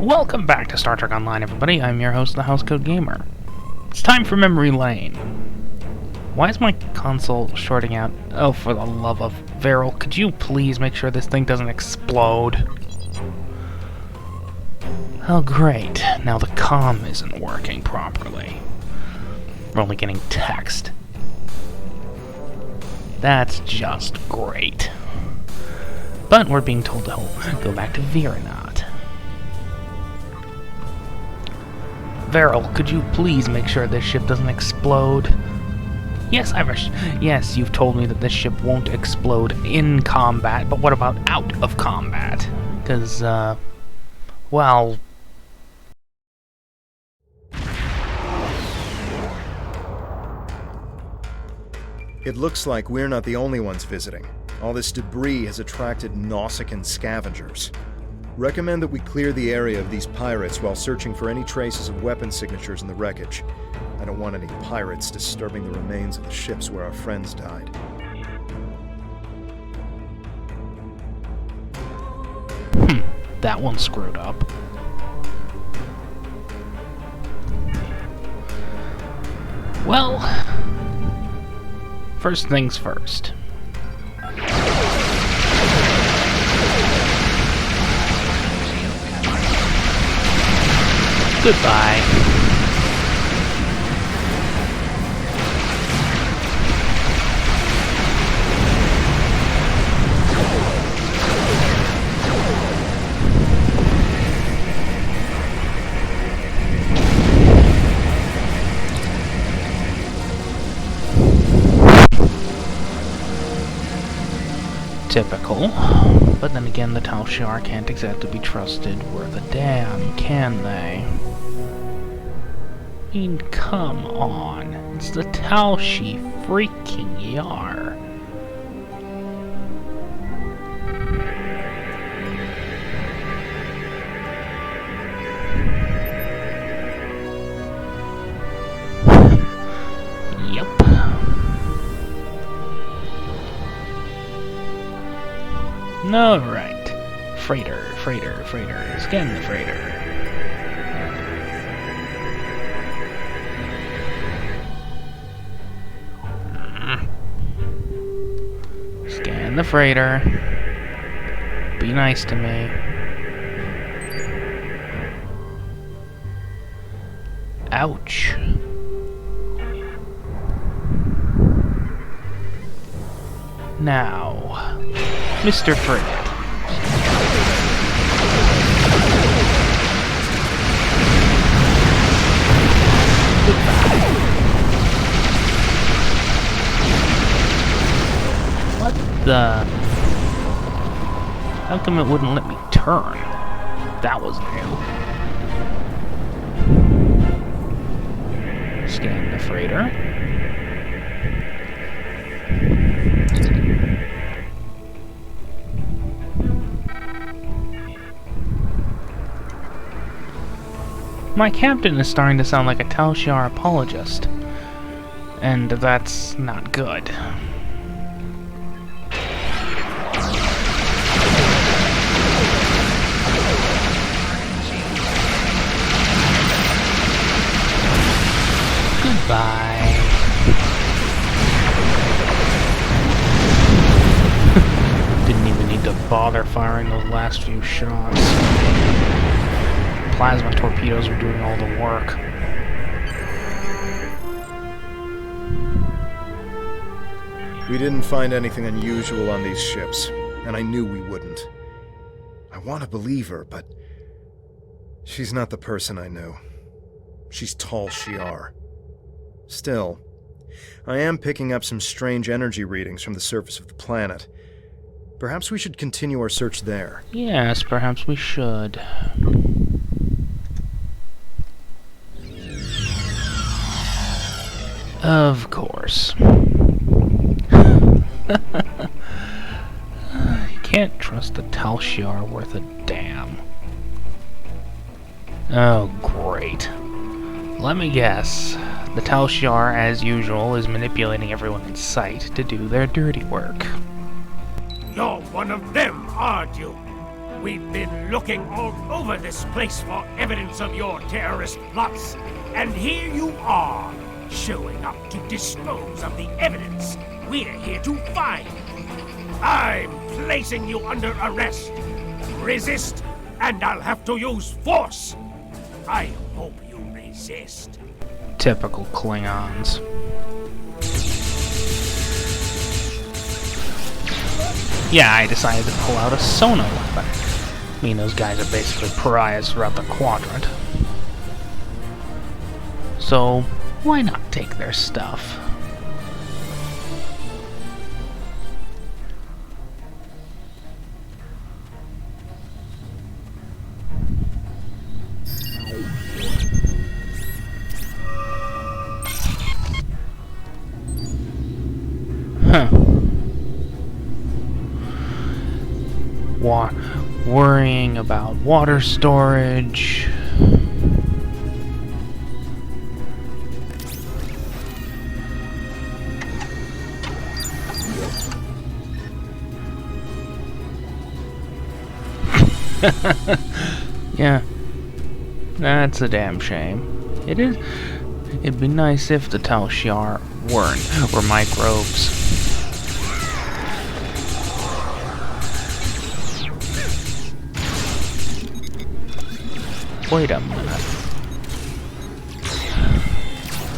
Welcome back to Star Trek Online, everybody. I'm your host, the Housecoat Gamer. It's time for Memory Lane. Why is my console shorting out? Oh, for the love of Varel, could you please make sure this thing doesn't explode? Oh, great. Now the comm isn't working properly. We're only getting text. That's just great. But we're being told to go back to Virenat. Varel, could you please make sure this ship doesn't explode? Yes, yes, you've told me that this ship won't explode in combat, but what about out of combat? Because, well... It looks like we're not the only ones visiting. All this debris has attracted Nausicaan scavengers. Recommend that we clear the area of these pirates while searching for any traces of weapon signatures in the wreckage. I don't want any pirates disturbing the remains of the ships where our friends died. That one screwed up. Well, first things first. Goodbye. Typical. But then again, the Tal Shiar can't exactly be trusted worth a damn, can they? I mean, come on. It's the Tal Shi freaking Yar. Yep. Alright. Freighter. Scan the freighter. Scan the freighter. Be nice to me. Ouch. Now, Mr. Frigate. What the? How come it wouldn't let me turn? That was new. Scan the freighter. My captain is starting to sound like a Tal Shiar apologist. And that's not good. Goodbye. Didn't even need to bother firing those last few shots. Plasma torpedoes were doing all the work. We didn't find anything unusual on these ships, and I knew we wouldn't. I want to believe her, but she's not the person I knew. She's Tal Shiar. Still, I am picking up some strange energy readings from the surface of the planet. Perhaps we should continue our search there. Yes, perhaps we should. Of course. You can't trust the Tal Shiar worth a damn. Oh, great. Let me guess. The Tal Shiar, as usual, is manipulating everyone in sight to do their dirty work. You're one of them, aren't you? We've been looking all over this place for evidence of your terrorist plots, and here you are, showing up to dispose of the evidence we're here to find. I'm placing you under arrest. Resist, and I'll have to use force. I hope you resist. Typical Klingons. Yeah, I decided to pull out a sonar weapon. I mean, those guys are basically pariahs throughout the quadrant. So, why not take their stuff? Huh. Worrying about water storage. Yeah, that's a damn shame. It is. It'd be nice if the Tal Shiar were microbes. Wait a minute.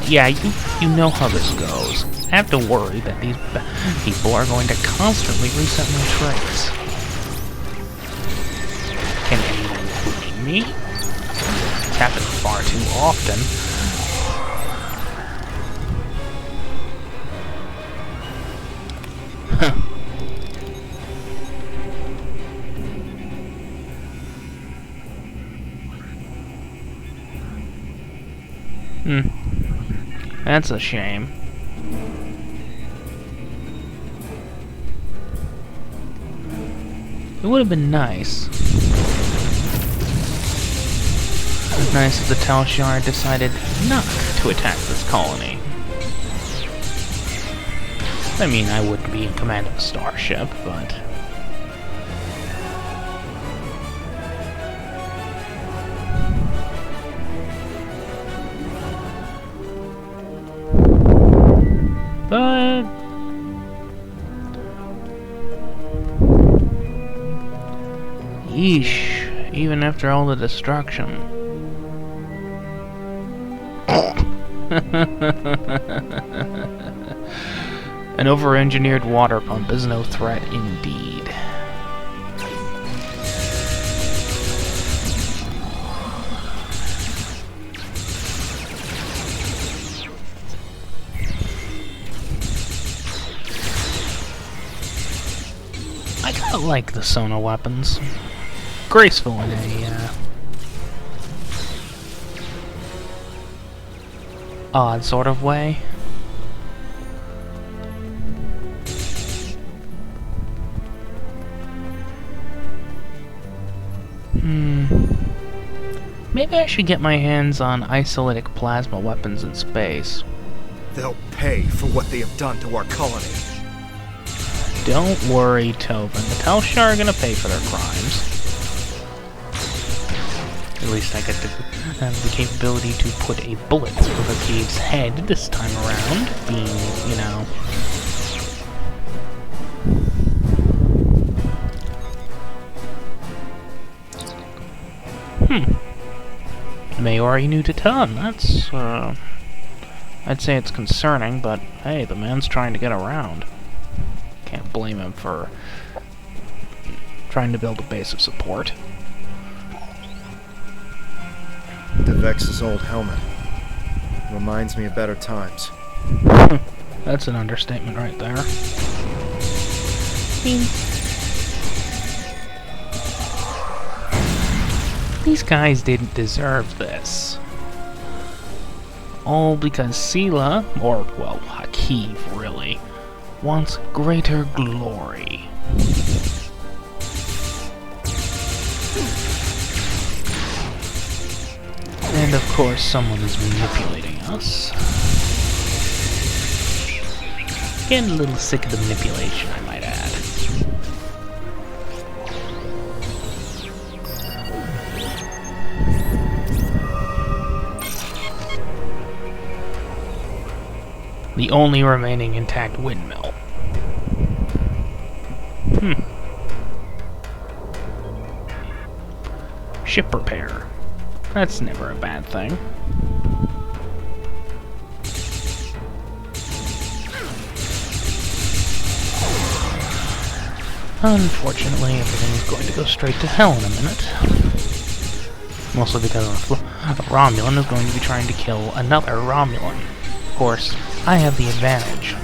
Yeah, you know how this goes. I have to worry that these people are going to constantly reset my traits. Can anyone blame me? It's happened far too often. That's a shame. It would have been nice. Nice if the Tal Shiar decided not to attack this colony. I mean, I wouldn't be in command of a starship, but... Yeesh, even after all the destruction. An over-engineered water pump is no threat indeed. I kinda like the sonar weapons. Graceful in a odd sort of way. Maybe I should get my hands on isolytic plasma weapons in space. They'll pay for what they have done to our colony. Don't worry, Tobin. The Tal Shiar are gonna pay for their crimes. At least I get to have the capability to put a bullet through the thief's head this time around, being, you know... Maori new to town. That's, I'd say it's concerning, but hey, the man's trying to get around. Can't blame him for trying to build a base of support. Devex's old helmet. Reminds me of better times. That's an understatement right there. These guys didn't deserve this. All because Sela, or, well, Hakeev, really, wants greater glory. And of course, someone is manipulating us. Getting a little sick of the manipulation, I might add. The only remaining intact windmill. Ship repair. That's never a bad thing. Unfortunately, everything is going to go straight to hell in a minute. Mostly because a Romulan is going to be trying to kill another Romulan. Of course, I have the advantage.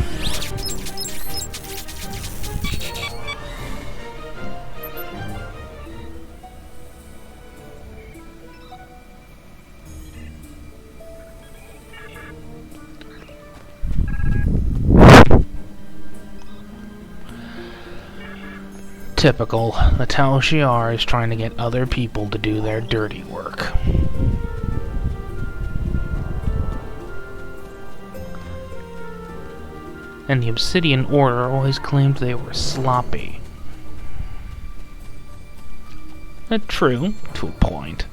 Typical. The Tal Shiar is trying to get other people to do their dirty work. And the Obsidian Order always claimed they were sloppy. That's true, to a point.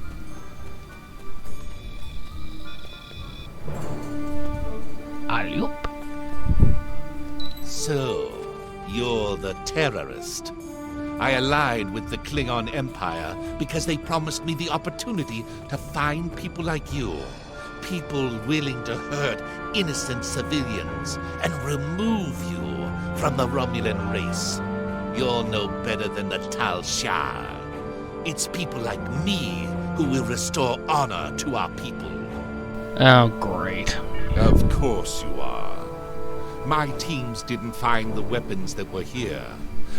Allup. So, you're the terrorist. I allied with the Klingon Empire because they promised me the opportunity to find people like you. People willing to hurt innocent civilians and remove you from the Romulan race. You're no better than the Tal Shiar. It's people like me who will restore honor to our people. Oh, great. Of course you are. My teams didn't find the weapons that were here.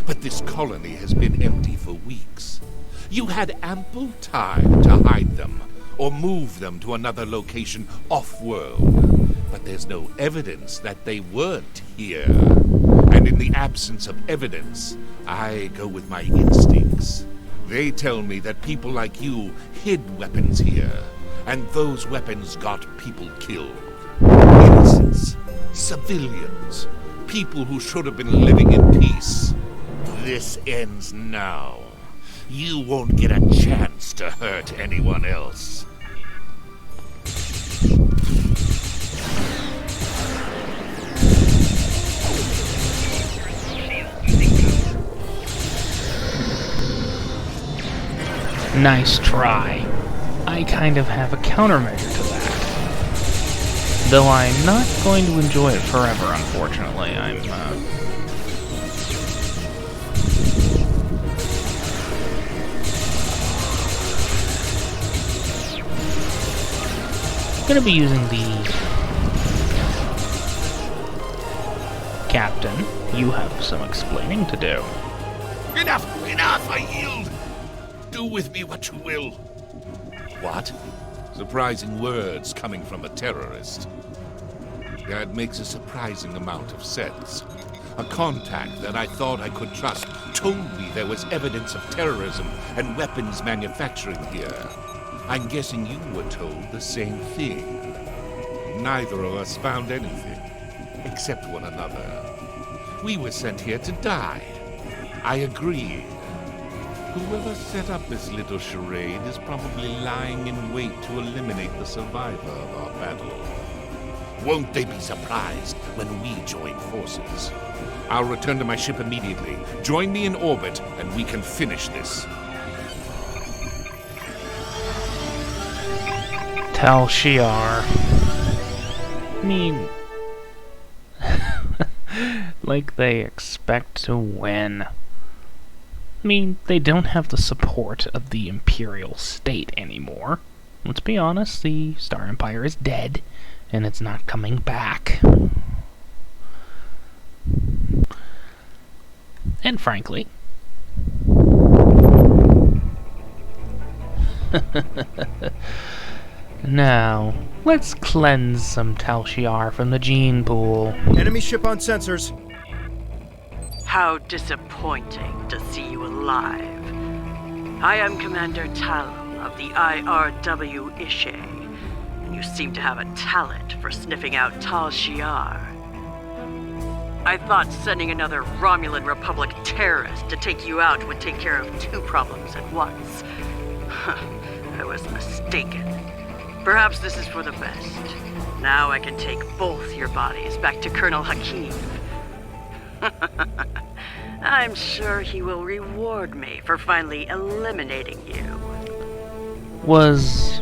But this colony has been empty for weeks. You had ample time to hide them, or move them to another location off-world. But there's no evidence that they weren't here. And in the absence of evidence, I go with my instincts. They tell me that people like you hid weapons here, and those weapons got people killed. Innocents, civilians, people who should have been living in peace. This ends now. You won't get a chance to hurt anyone else. Nice try. I kind of have a countermeasure to that. Though I'm not going to enjoy it forever, unfortunately. I'm gonna be using the Captain. You have some explaining to do. Enough! Enough! I yield! Do with me what you will. What? Surprising words coming from a terrorist. That makes a surprising amount of sense. A contact that I thought I could trust told me there was evidence of terrorism and weapons manufacturing here. I'm guessing you were told the same thing. Neither of us found anything, except one another. We were sent here to die. I agree. Whoever set up this little charade is probably lying in wait to eliminate the survivor of our battle. Won't they be surprised when we join forces? I'll return to my ship immediately. Join me in orbit, and we can finish this. Tal Shiar. I mean, like they expect to win. I mean, they don't have the support of the Imperial State anymore. Let's be honest, the Star Empire is dead, and it's not coming back. And frankly, now, let's cleanse some Tal Shiar from the gene pool. Enemy ship on sensors. How disappointing to see you alive. I am Commander Talon of the IRW Ishe, and you seem to have a talent for sniffing out Tal Shiar. I thought sending another Romulan Republic terrorist to take you out would take care of two problems at once. I was mistaken. Perhaps this is for the best. Now I can take both your bodies back to Colonel Hakim. I'm sure he will reward me for finally eliminating you. Was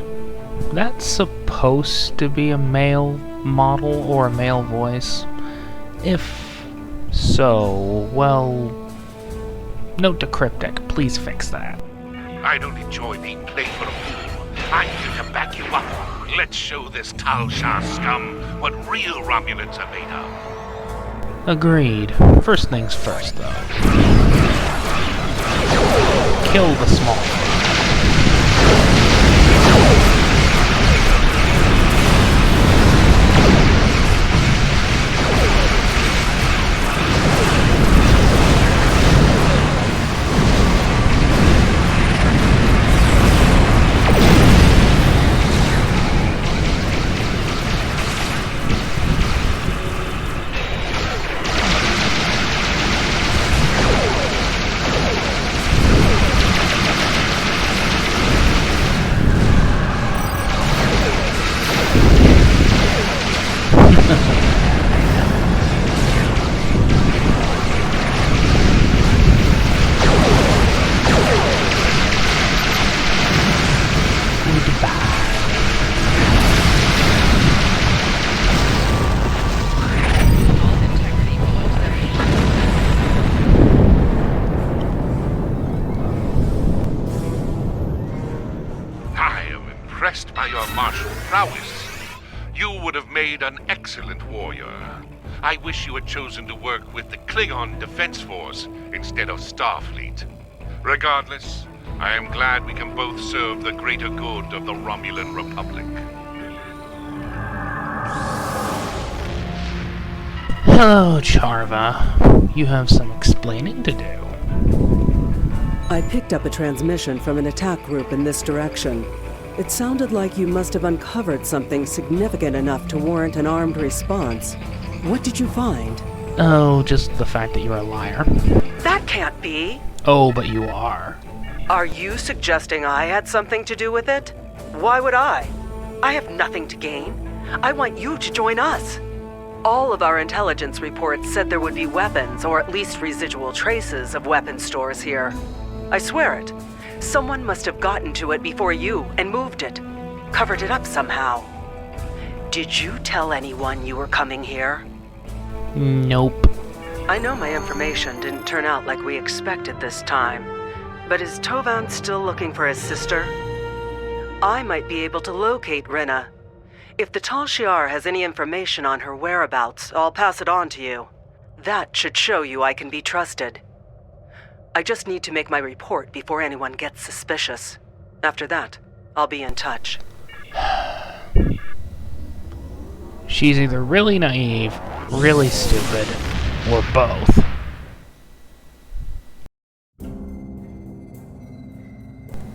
that supposed to be a male model or a male voice? If so, well, note to Cryptic, please fix that. I don't enjoy being played for a fool. I'm here to back you up. Let's show this Tal Shah scum what real Romulans are made of. Agreed. First things first, though. Kill the small one. Impressed by your martial prowess. You would have made an excellent warrior. I wish you had chosen to work with the Klingon Defense Force instead of Starfleet. Regardless, I am glad we can both serve the greater good of the Romulan Republic. Hello, Charva. You have some explaining to do. I picked up a transmission from an attack group in this direction. It sounded like you must have uncovered something significant enough to warrant an armed response. What did you find? Oh, just the fact that you're a liar. That can't be. Oh, but you are. Are you suggesting I had something to do with it? Why would I? I have nothing to gain. I want you to join us. All of our intelligence reports said there would be weapons, or at least residual traces of weapon stores here. I swear it. Someone must have gotten to it before you and moved it. Covered it up somehow. Did you tell anyone you were coming here? Nope. I know my information didn't turn out like we expected this time, but is Tovan still looking for his sister? I might be able to locate Rena. If the Tal Shiar has any information on her whereabouts, I'll pass it on to you. That should show you I can be trusted. I just need to make my report before anyone gets suspicious. After that, I'll be in touch. She's either really naive, really stupid, or both.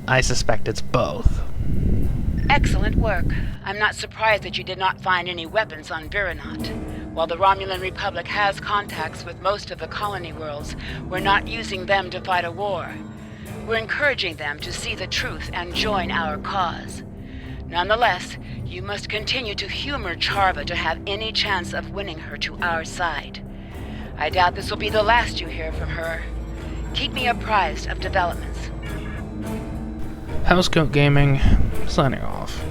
I suspect it's both. Excellent work. I'm not surprised that you did not find any weapons on Viranot. While the Romulan Republic has contacts with most of the colony worlds, we're not using them to fight a war. We're encouraging them to see the truth and join our cause. Nonetheless, you must continue to humor Charva to have any chance of winning her to our side. I doubt this will be the last you hear from her. Keep me apprised of developments. Housecoat Gaming, signing off.